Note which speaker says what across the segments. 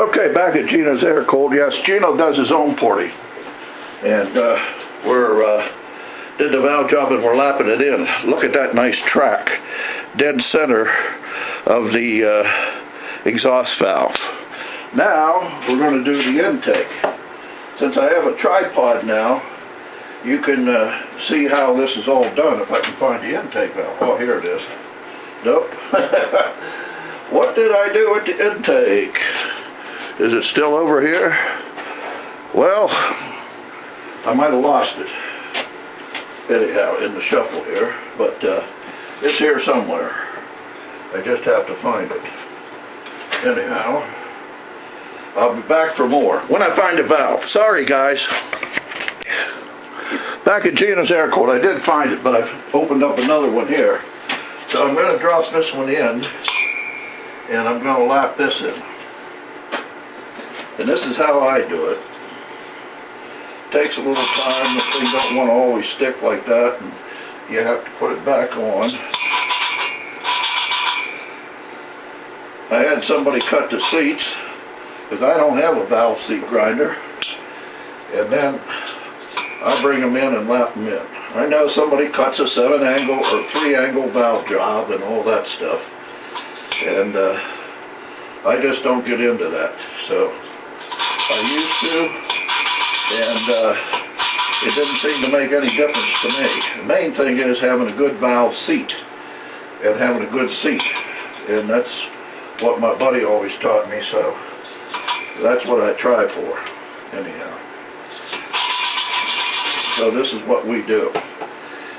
Speaker 1: Okay, back at Geno's air cold. Yes, Geno does his own porting. And we're did the valve job and we're lapping it in. Look at that nice track. Dead center of the exhaust valve. Now, we're going to do the intake. Since I have a tripod now, you can see how this is all done if I can find the intake valve. Oh, here it is. Nope. What did I do with the intake? Is it still over here? Well, I might have lost it. Anyhow, in the shuffle here, but it's here somewhere. I just have to find it. Anyhow, I'll be back for more when I find a valve. Sorry, guys. Back at Geno's air cold, I did find it, but I've opened up another one here. So I'm going to drop this one in, and I'm going to lap this in. And this is how I do it. Takes a little time. The thing don't want to always stick like that, and you have to put it back on. I had somebody cut the seats because I don't have a valve seat grinder, and then I bring them in and lap them in. I know somebody cuts a 7-angle or 3-angle valve job and all that stuff, and I just don't get into that. So I used to, and it didn't seem to make any difference to me. The main thing is having a good valve seat and having a good seat, and that's what my buddy always taught me, so that's what I try for, anyhow. So this is what we do.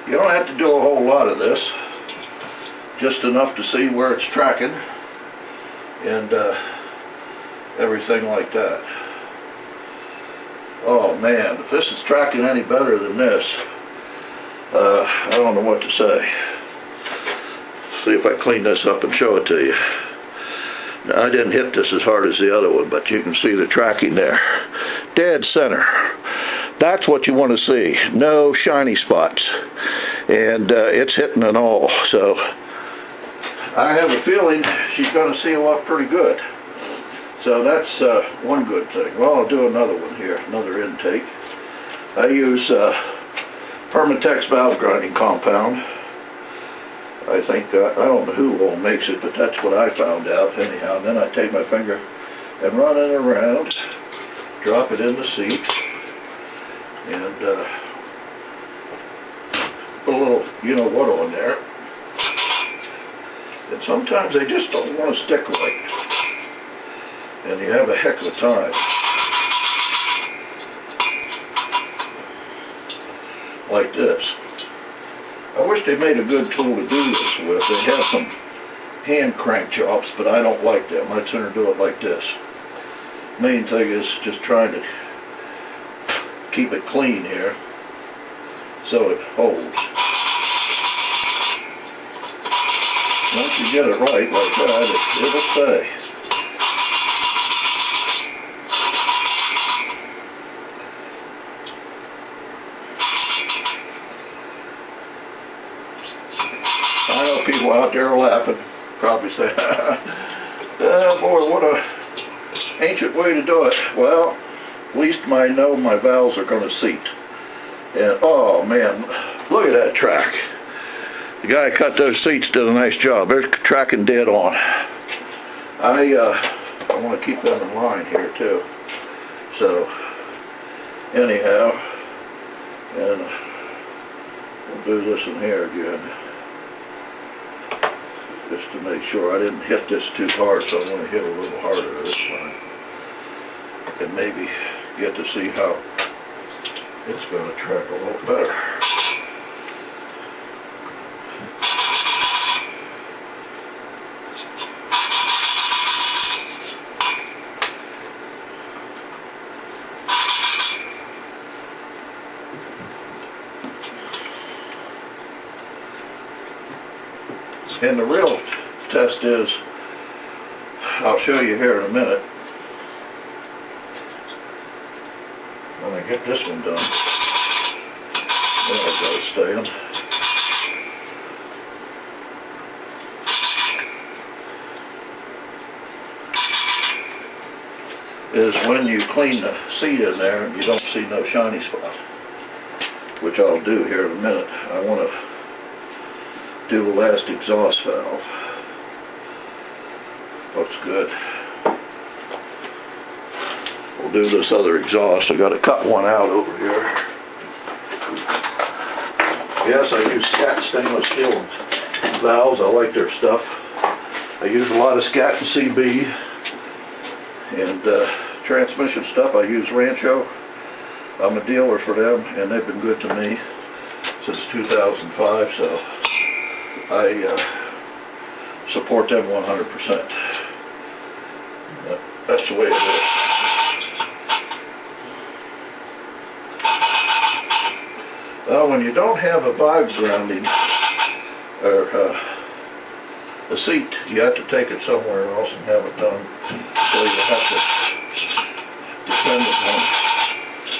Speaker 1: You don't have to do a whole lot of this, just enough to see where it's tracking and everything like that. Oh man, if this is tracking any better than this, I don't know what to say. See if I clean this up and show it to you. Now, I didn't hit this as hard as the other one, but you can see the tracking there. Dead center. That's what you want to see. No shiny spots. And it's hitting it all. So I have a feeling she's going to seal up pretty good. So that's one good thing. Well, I'll do another one here, another intake. I use Permatex valve grinding compound. I think, I don't know who all makes it, but that's what I found out anyhow. And then I take my finger and run it around, drop it in the seat, and put a little, you know what, on there. And sometimes they just don't want to stick right. And you have a heck of a time. Like this. I wish they made a good tool to do this with. They have some hand crank chops, but I don't like them. I'd sooner do it like this. Main thing is just trying to keep it clean here so it holds. Once you get it right like that, it'll stay. I know people out there are laughing, probably say, oh boy, what a ancient way to do it. Well, at least I know my valves are going to seat. And oh man, look at that track. The guy who cut those seats did a nice job. They're tracking dead on. I want to keep them in line here too. So anyhow, and we'll do this in here again, just to make sure I didn't hit this too hard, so I want to hit a little harder this time. And maybe get to see how it's going to track a little better. And the real test is, I'll show you here in a minute, when I get this one done. There it goes, staying. is when you clean the seat in there and you don't see no shiny spot, which I'll do here in a minute. I want to do the last exhaust valve. Looks good. We'll do this other exhaust. I got to cut one out over here. Yes, I use Scat stainless steel valves. I like their stuff. I use a lot of Scat and CB. And transmission stuff, I use Rancho. I'm a dealer for them, and they've been good to me since 2005, so I support them 100%. That's the way it is. Well, when you don't have a vibe grounding, or the seat, you have to take it somewhere else and have it done. So you have to depend upon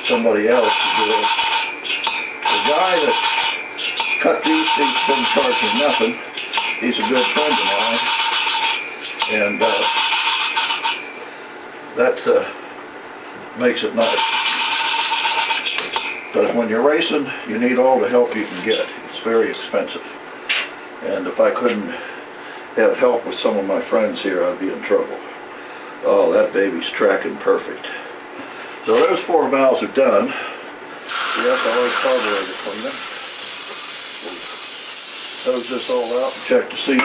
Speaker 1: somebody else to do it. The guy that cut these seats didn't charge me nothing. He's a good friend of mine. And that makes it nice. But when you're racing, you need all the help you can get. It's very expensive. And if I couldn't have help with some of my friends here, I'd be in trouble. Oh, that baby's tracking perfect. So those 4 valves are done. Yes, I like carburetor cleaning. We'll hose this all out and check the seat.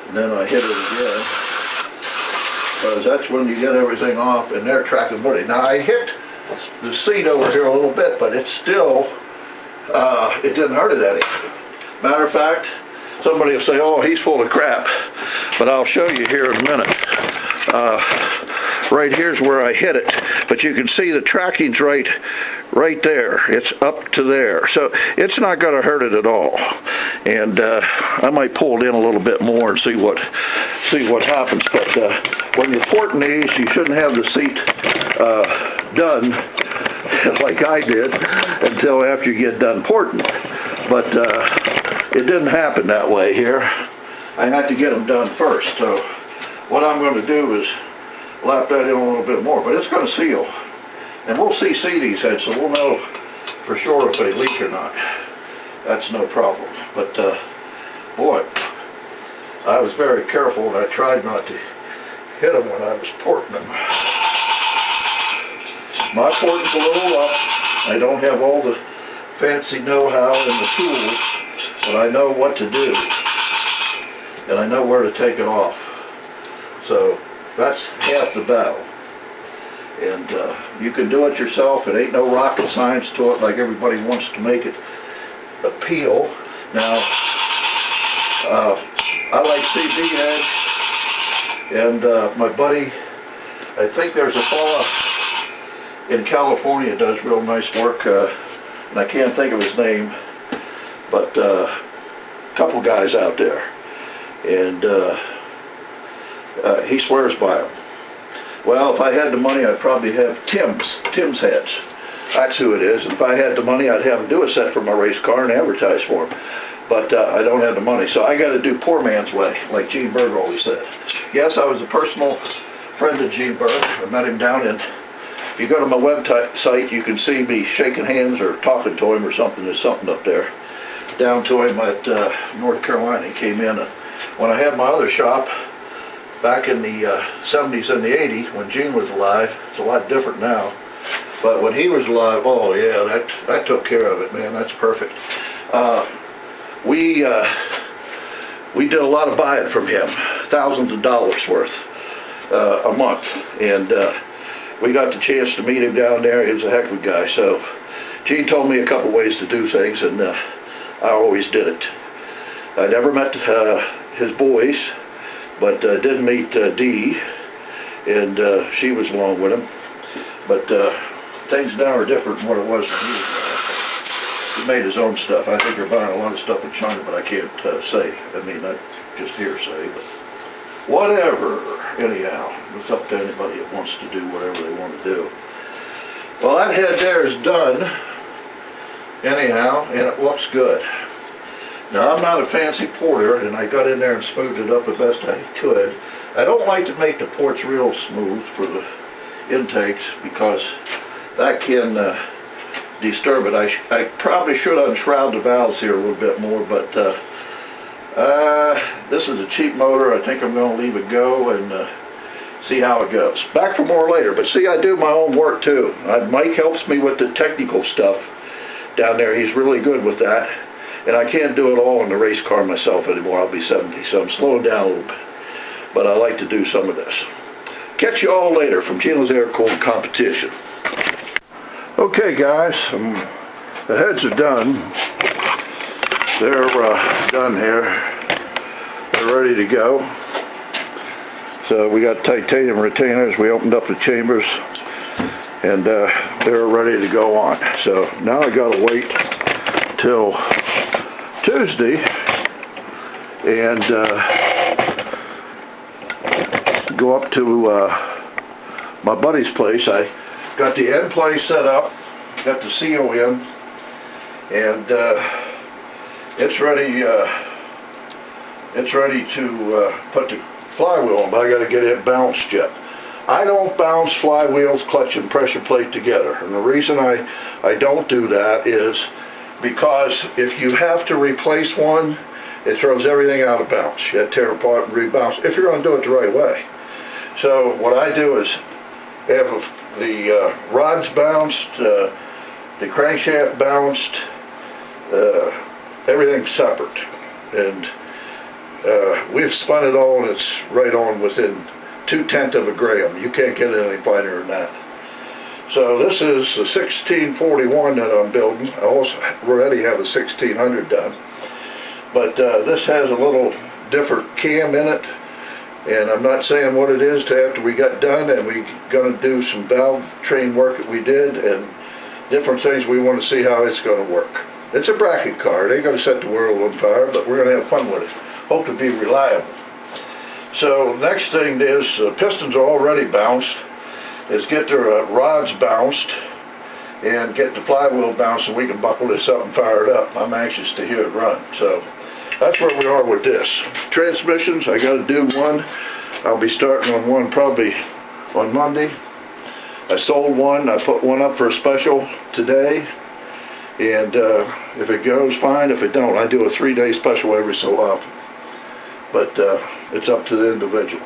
Speaker 1: And then I hit it again, because that's when you get everything off and they're tracking body. Now I hit the seat over here a little bit, but it's still, it didn't hurt it any. Matter of fact, somebody will say, oh, he's full of crap, but I'll show you here in a minute. Right here's where I hit it, but you can see the tracking's right there. It's up to there, so it's not going to hurt it at all. And I might pull it in a little bit more and see what happens. But when you're porting these, you shouldn't have the seat done like I did until after you get done porting. But it didn't happen that way here. I had to get them done first. So what I'm going to do is lap that in a little bit more, but it's going to seal. And we'll see these heads, so we'll know for sure if they leak or not. That's no problem. But boy, I was very careful and I tried not to hit them when I was porting them. My porting's a little rough. I don't have all the fancy know-how and the tools, but I know what to do. And I know where to take it off. So that's half the battle. And you can do it yourself. It ain't no rocket science to it like everybody wants to make it appeal. Now, I like CB heads, and my buddy, I think there's a fella in California does real nice work, and I can't think of his name, but a couple guys out there, and he swears by them. Well, if I had the money, I'd probably have Tim's heads. That's who it is. And if I had the money, I'd have him do a set for my race car and advertise for him. But I don't have the money, so I got to do poor man's way, like Gene Berg always said. Yes, I was a personal friend of Gene Berg. I met him down in, if you go to my website, you can see me shaking hands or talking to him or something. There's something up there. Down to him at North Carolina. He came in. When I had my other shop, back in the 70s and the 80s, when Gene was alive, it's a lot different now. But when he was alive, oh yeah, that took care of it, man. That's perfect. We did a lot of buying from him, thousands of dollars worth a month, and we got the chance to meet him down there. He was a heck of a guy. So Gene told me a couple ways to do things, and I always did it. I never met his boys, but did meet Dee, and she was along with him. But things now are different from what it was when he made his own stuff. I think they're buying a lot of stuff in China, but I can't say. I mean, that's just hearsay, but whatever. Anyhow, it's up to anybody that wants to do whatever they want to do. Well, that head there is done, anyhow, and it looks good. Now, I'm not a fancy porter, and I got in there and smoothed it up the best I could. I don't like to make the ports real smooth for the intakes because that can disturb it. I probably should unshroud the valves here a little bit more, but this is a cheap motor. I think I'm going to leave it go and see how it goes. Back for more later. But see, I do my own work too. Mike helps me with the technical stuff down there. He's really good with that. And I can't do it all in the race car myself anymore. I'll be 70, so I'm slowing down a little bit. But I like to do some of this. Catch you all later from Geno's air-cooled competition. Okay, guys, the heads are done. They're done here. They're ready to go. So we got titanium retainers. We opened up the chambers, and they're ready to go on. So now I got to wait till Tuesday and go up to my buddy's place. I got the end plate set up, got the seal in, and it's ready to put the flywheel on, but I got to get it balanced yet. I don't bounce flywheels, clutch, and pressure plate together, and the reason I don't do that is because if you have to replace one, it throws everything out of bounds. You have to tear apart and rebounce if you're going to do it the right way. So what I do is have the rods bounced, the crankshaft bounced, everything separate. And we've spun it all, and it's right on within 2/10 of a gram. You can't get it any finer than that. So this is the 1641 that I'm building. I also already have a 1600 done. But this has a little different cam in it. And I'm not saying what it is till after we got done, and we're going to do some valve train work that we did and different things. We want to see how it's going to work. It's a bracket car. It ain't going to set the world on fire, but we're going to have fun with it. Hope to be reliable. So next thing is pistons are already bounced. Is get their rods bounced and get the flywheel bounced so we can buckle this up and fire it up. I'm anxious to hear it run. So that's where we are with this. Transmissions, I got to do one. I'll be starting on one probably on Monday. I sold one. I put one up for a special today. And if it goes, fine. If it don't, I do a 3-day special every so often. But it's up to the individual.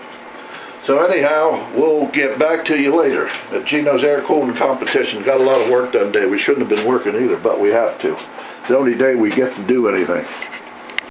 Speaker 1: So anyhow, we'll get back to you later. At Geno's air cooling competition, got a lot of work done today. We shouldn't have been working either, but we have to. It's the only day we get to do anything.